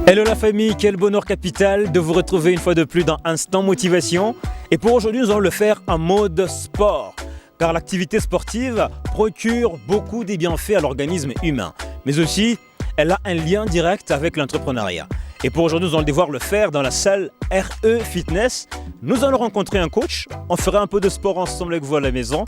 Hello la famille, quel bonheur capital de vous retrouver une fois de plus dans Instant Motivation. Et pour aujourd'hui, nous allons le faire en mode sport. Car l'activité sportive procure beaucoup des bienfaits à l'organisme humain. Mais aussi, elle a un lien direct avec l'entrepreneuriat. Et pour aujourd'hui, nous allons devoir le faire dans la salle RE Fitness. Nous allons rencontrer un coach, on fera un peu de sport ensemble avec vous à la maison.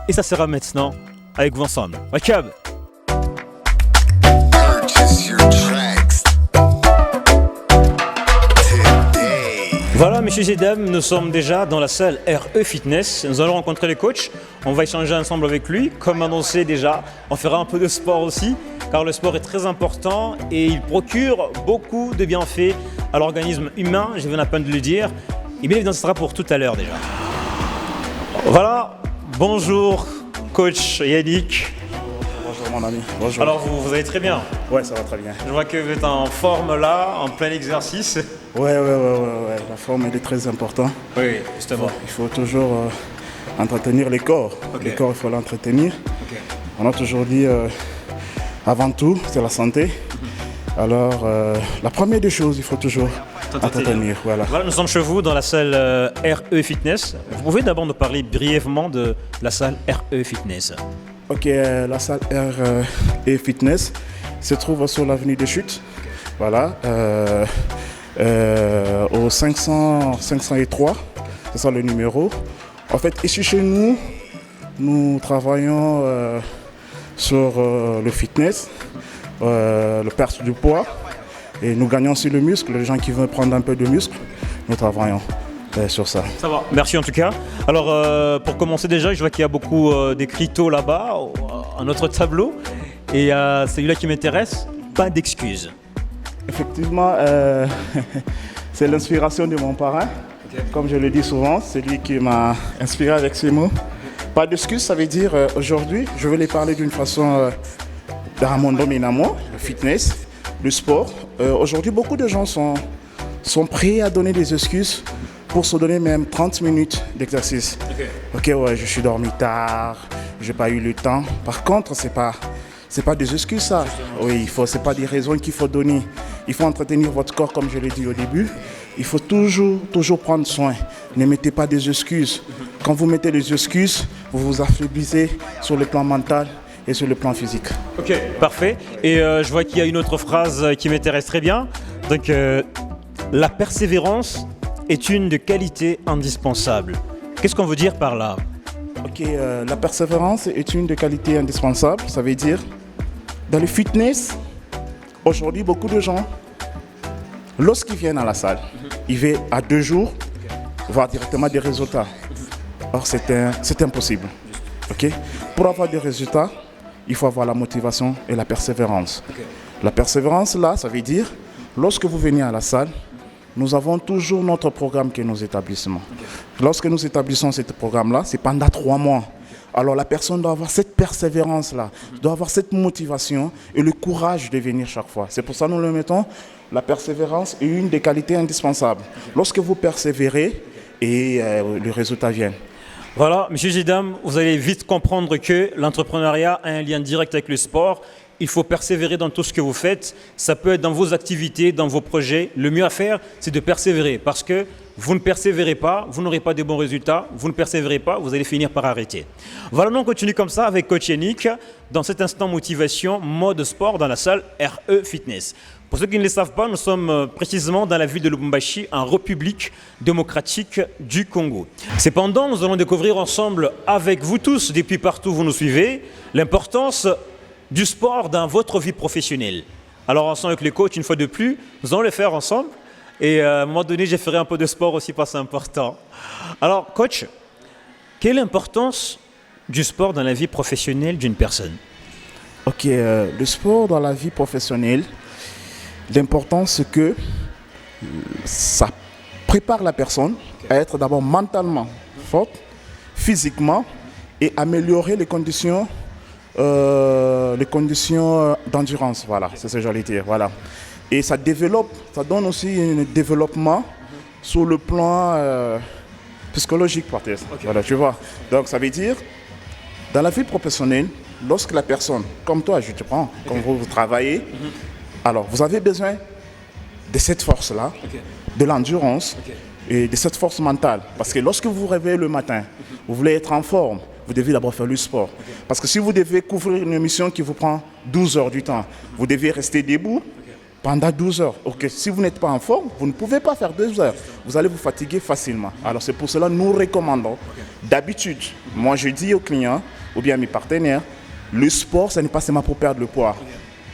Et ça sera maintenant avec vous ensemble. Wachab! Purchase your tracks today. Voilà, messieurs et dames, nous sommes déjà dans la salle RE Fitness. Nous allons rencontrer le coach. On va échanger ensemble avec lui. Comme annoncé déjà, on fera un peu de sport aussi, car le sport est très important et il procure beaucoup de bienfaits à l'organisme humain, je viens à peine de le dire. Et bien évidemment, ce sera pour tout à l'heure déjà. Voilà, bonjour coach Yannick. Bonjour mon ami, bonjour. Alors vous allez très bien. Ouais, ça va très bien. Je vois que vous êtes en forme là, en plein exercice. Ouais, la forme elle est très importante. Oui, justement. Il faut toujours entretenir les corps. Ok. Les corps, il faut l'entretenir. Ok. On a toujours dit, avant tout, c'est la santé. Alors, la première des choses, il faut toujours entretenir. Voilà. Voilà, nous sommes chez vous dans la salle RE Fitness. Vous pouvez d'abord nous parler brièvement de la salle RE Fitness. Ok, la salle R et Fitness se trouve sur l'avenue des Chutes. Voilà, au 503, c'est ça le numéro. En fait, ici chez nous, nous travaillons sur le fitness, le perte du poids, et nous gagnons sur le muscle. Les gens qui veulent prendre un peu de muscle, nous travaillons sur ça. Ça va. Merci en tout cas. Alors pour commencer déjà, je vois qu'il y a beaucoup d'écriteaux là-bas, à notre tableau. Et celui-là qui m'intéresse, pas d'excuses. Effectivement, c'est l'inspiration de mon parrain. Comme je le dis souvent, c'est lui qui m'a inspiré avec ces mots. Pas d'excuses, ça veut dire aujourd'hui, je vais les parler d'une façon dans mon domaine à moi, le fitness, le sport. Aujourd'hui, beaucoup de gens sont prêts à donner des excuses pour se donner même 30 minutes d'exercice. Ok, ouais, je suis dormi tard, j'ai pas eu le temps. Par contre, c'est pas des excuses ça. Oui, c'est pas des raisons qu'il faut donner. Il faut entretenir votre corps comme je l'ai dit au début. Il faut toujours prendre soin. Ne mettez pas des excuses. Quand vous mettez des excuses, vous vous affaiblissez sur le plan mental et sur le plan physique. Ok, parfait. Et je vois qu'il y a une autre phrase qui m'intéresse très bien. Donc, la persévérance est une des qualités indispensables. Qu'est-ce qu'on veut dire par là? Ok, la persévérance est une des qualités indispensables. Ça veut dire, dans le fitness, aujourd'hui, beaucoup de gens, lorsqu'ils viennent à la salle, ils veulent à 2 jours voir directement des résultats. Or, c'est impossible. Ok? Pour avoir des résultats, il faut avoir la motivation et la persévérance. La persévérance, là, ça veut dire, lorsque vous venez à la salle, nous avons toujours notre programme que nous établissons. Lorsque nous établissons ce programme-là, c'est pendant 3 mois. Alors la personne doit avoir cette persévérance-là, doit avoir cette motivation et le courage de venir chaque fois. C'est pour ça que nous le mettons. La persévérance est une des qualités indispensables. Lorsque vous persévérez, et le résultat vient. Voilà, messieurs et dames, vous allez vite comprendre que l'entrepreneuriat a un lien direct avec le sport. Il faut persévérer dans tout ce que vous faites. Ça peut être dans vos activités, dans vos projets. Le mieux à faire, c'est de persévérer parce que vous ne persévérez pas, vous n'aurez pas de bons résultats. Vous ne persévérez pas, vous allez finir par arrêter. Voilà, on continue comme ça avec Coach Yannick dans cet instant motivation, mode sport dans la salle RE Fitness. Pour ceux qui ne le savent pas, nous sommes précisément dans la ville de Lubumbashi, en République démocratique du Congo. Cependant, nous allons découvrir ensemble avec vous tous, depuis partout où vous nous suivez, l'importance du sport dans votre vie professionnelle. Alors ensemble avec les coachs, une fois de plus, nous allons le faire ensemble. Et à un moment donné, je ferai un peu de sport aussi parce que c'est important. Alors coach, quelle est l'importance du sport dans la vie professionnelle d'une personne? Ok, le sport dans la vie professionnelle, l'important c'est que ça prépare la personne à être d'abord mentalement forte, physiquement et améliorer les conditions d'endurance, voilà, c'est ce que j'allais dire, voilà. Et ça donne aussi un développement sur le plan psychologique, peut-être. Okay. Voilà, tu vois. Donc ça veut dire, dans la vie professionnelle, lorsque la personne, comme toi, je te prends, comme vous travaillez, alors vous avez besoin de cette force-là, de l'endurance et de cette force mentale. Parce que lorsque vous vous réveillez le matin, vous voulez être en forme, vous devez d'abord faire le sport. Parce que si vous devez couvrir une émission qui vous prend 12 heures du temps, vous devez rester debout pendant 12 heures. Ok, si vous n'êtes pas en forme, vous ne pouvez pas faire 2 heures. Vous allez vous fatiguer facilement. Alors c'est pour cela que nous recommandons. D'habitude, moi je dis aux clients ou bien à mes partenaires, le sport, ce n'est pas seulement pour perdre le poids.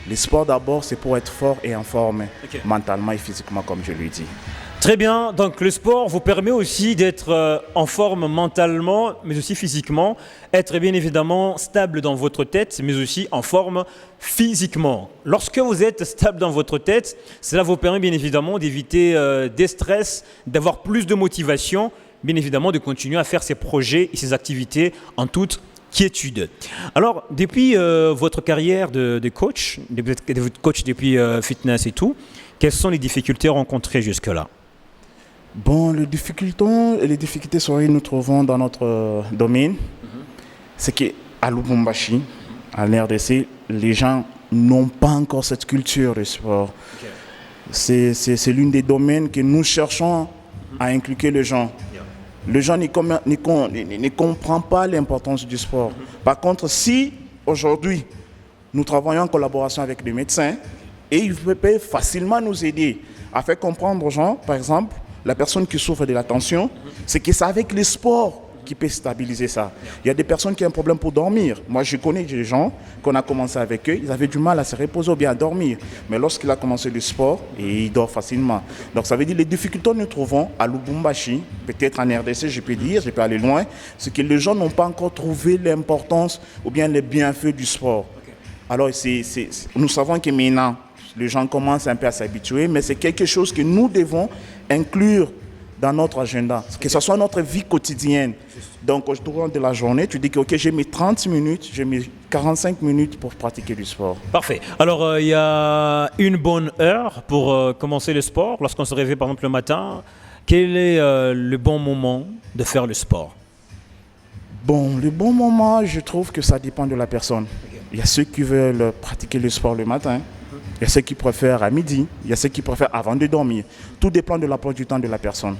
Le sport d'abord, c'est pour être fort et en forme, mentalement et physiquement, comme je l'ai dit. Très bien, donc le sport vous permet aussi d'être en forme mentalement, mais aussi physiquement, être bien évidemment stable dans votre tête, mais aussi en forme physiquement. Lorsque vous êtes stable dans votre tête, cela vous permet bien évidemment d'éviter des stress, d'avoir plus de motivation, bien évidemment de continuer à faire ses projets et ses activités en toute quiétude. Alors, depuis votre carrière de coach, de votre coach depuis fitness et tout, quelles sont les difficultés rencontrées jusque-là? Bon, les difficultés que nous trouvons dans notre domaine, c'est qu'à Lubumbashi, à l'RDC, les gens n'ont pas encore cette culture de sport. C'est l'un des domaines que nous cherchons à inculquer les gens. Les gens ne comprennent pas l'importance du sport. Par contre, si aujourd'hui, nous travaillons en collaboration avec des médecins, et ils peuvent facilement nous aider à faire comprendre aux gens, par exemple, la personne qui souffre de la tension, c'est que c'est avec le sport qui peut stabiliser ça. Il y a des personnes qui ont un problème pour dormir. Moi, je connais des gens qu'on a commencé avec eux, ils avaient du mal à se reposer ou bien à dormir. Mais lorsqu'il a commencé le sport, il dort facilement. Donc ça veut dire les difficultés que nous trouvons à Lubumbashi, peut-être en RDC, je peux aller loin, c'est que les gens n'ont pas encore trouvé l'importance ou bien les bienfaits du sport. Alors nous savons que maintenant, les gens commencent un peu à s'habituer, mais c'est quelque chose que nous devons inclure dans notre agenda, que ce soit notre vie quotidienne. Donc, au cours de la journée, tu dis que ok, j'ai mis 30 minutes, j'ai mis 45 minutes pour pratiquer du sport. Parfait. Alors, il y a une bonne heure pour commencer le sport. Lorsqu'on se réveille, par exemple, le matin, quel est le bon moment de faire le sport? Bon, le bon moment, je trouve que ça dépend de la personne. Il y a ceux qui veulent pratiquer le sport le matin. Il y a ceux qui préfèrent à midi, il y a ceux qui préfèrent avant de dormir. Tout dépend de l'emploi du temps de la personne.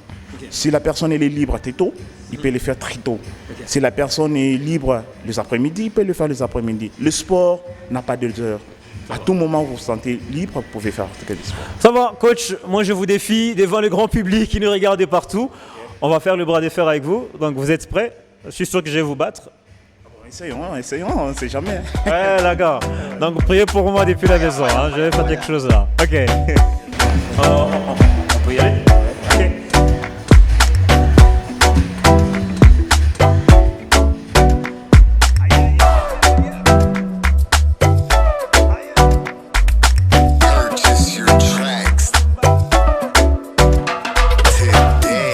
Si la personne elle est libre très tôt, il peut le faire très tôt. Si la personne est libre les après-midi, il peut le faire les après-midi. Le sport n'a pas d'heure. À tout moment où vous vous sentez libre, vous pouvez faire du sport. Ça va, coach, moi je vous défie devant le grand public qui nous regarde de partout. On va faire le bras de fer avec vous. Donc vous êtes prêts? Je suis sûr que je vais vous battre. Essayons, on ne sait jamais. Ouais, d'accord. Donc, priez pour moi depuis la maison. Hein. Je vais faire quelque chose là. Ok. On peut y aller. Ok. Purchase your tracks today.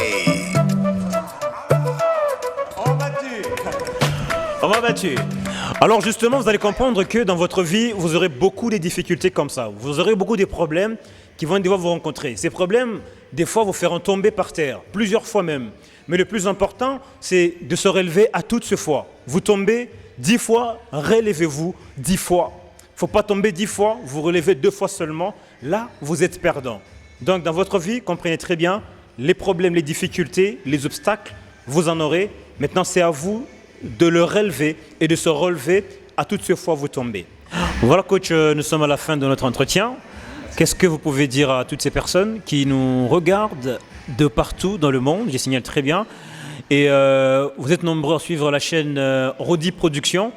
On va battu. Alors justement, vous allez comprendre que dans votre vie, vous aurez beaucoup de difficultés comme ça. Vous aurez beaucoup de problèmes qui vont devoir vous rencontrer. Ces problèmes, des fois, vous feront tomber par terre, plusieurs fois même. Mais le plus important, c'est de se relever à toutes ces fois. Vous tombez 10 fois, relevez-vous 10 fois. Il ne faut pas tomber 10 fois, vous relevez 2 fois seulement. Là, vous êtes perdant. Donc dans votre vie, comprenez très bien, les problèmes, les difficultés, les obstacles, vous en aurez. Maintenant, c'est à vous de le relever et de se relever à toutes ces fois où vous tombez. Voilà coach, nous sommes à la fin de notre entretien. Qu'est-ce que vous pouvez dire à toutes ces personnes qui nous regardent de partout dans le monde? Je signale très bien. Et vous êtes nombreux à suivre la chaîne Rodi Productions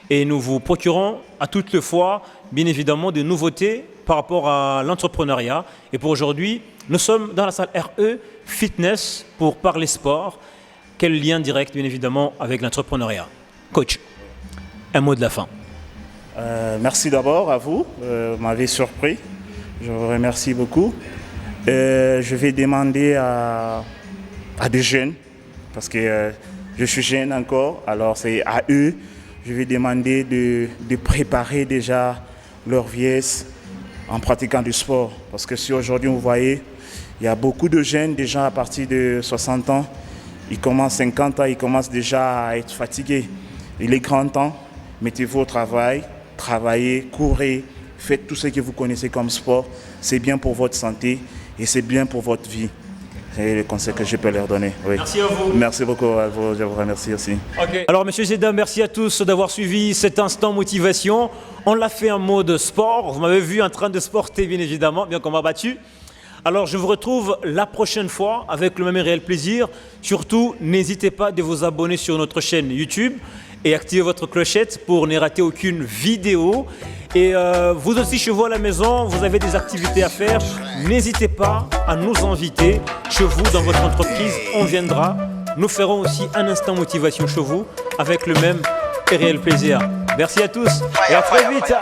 et nous vous procurons à toutes les fois, bien évidemment, des nouveautés par rapport à l'entrepreneuriat. Et pour aujourd'hui, nous sommes dans la salle RE Fitness pour parler sport. Quel lien direct, bien évidemment, avec l'entrepreneuriat? Coach, un mot de la fin. Merci d'abord à vous, vous m'avez surpris. Je vous remercie beaucoup. Je vais demander à des jeunes, parce que je suis jeune encore, alors c'est à eux, je vais demander de préparer déjà leur vieillesse en pratiquant du sport. Parce que si aujourd'hui vous voyez, il y a beaucoup de jeunes déjà à partir de 60 ans, ils commencent 50 ans, ils commencent déjà à être fatigués. Il est grand temps, mettez-vous au travail, travaillez, courez, faites tout ce que vous connaissez comme sport. C'est bien pour votre santé et c'est bien pour votre vie. C'est le conseil que je peux leur donner. Oui. Merci à vous. Merci beaucoup à vous, je vous remercie aussi. Alors, messieurs et dames, merci à tous d'avoir suivi cet instant motivation. On l'a fait en mode sport. Vous m'avez vu en train de sporter, bien évidemment, bien qu'on m'a battu. Alors, je vous retrouve la prochaine fois avec le même et réel plaisir. Surtout, n'hésitez pas de vous abonner sur notre chaîne YouTube et activer votre clochette pour ne rater aucune vidéo. Et vous aussi, chez vous à la maison, vous avez des activités à faire. N'hésitez pas à nous inviter chez vous, dans votre entreprise. On viendra. Nous ferons aussi un instant motivation chez vous avec le même et réel plaisir. Merci à tous et à très vite.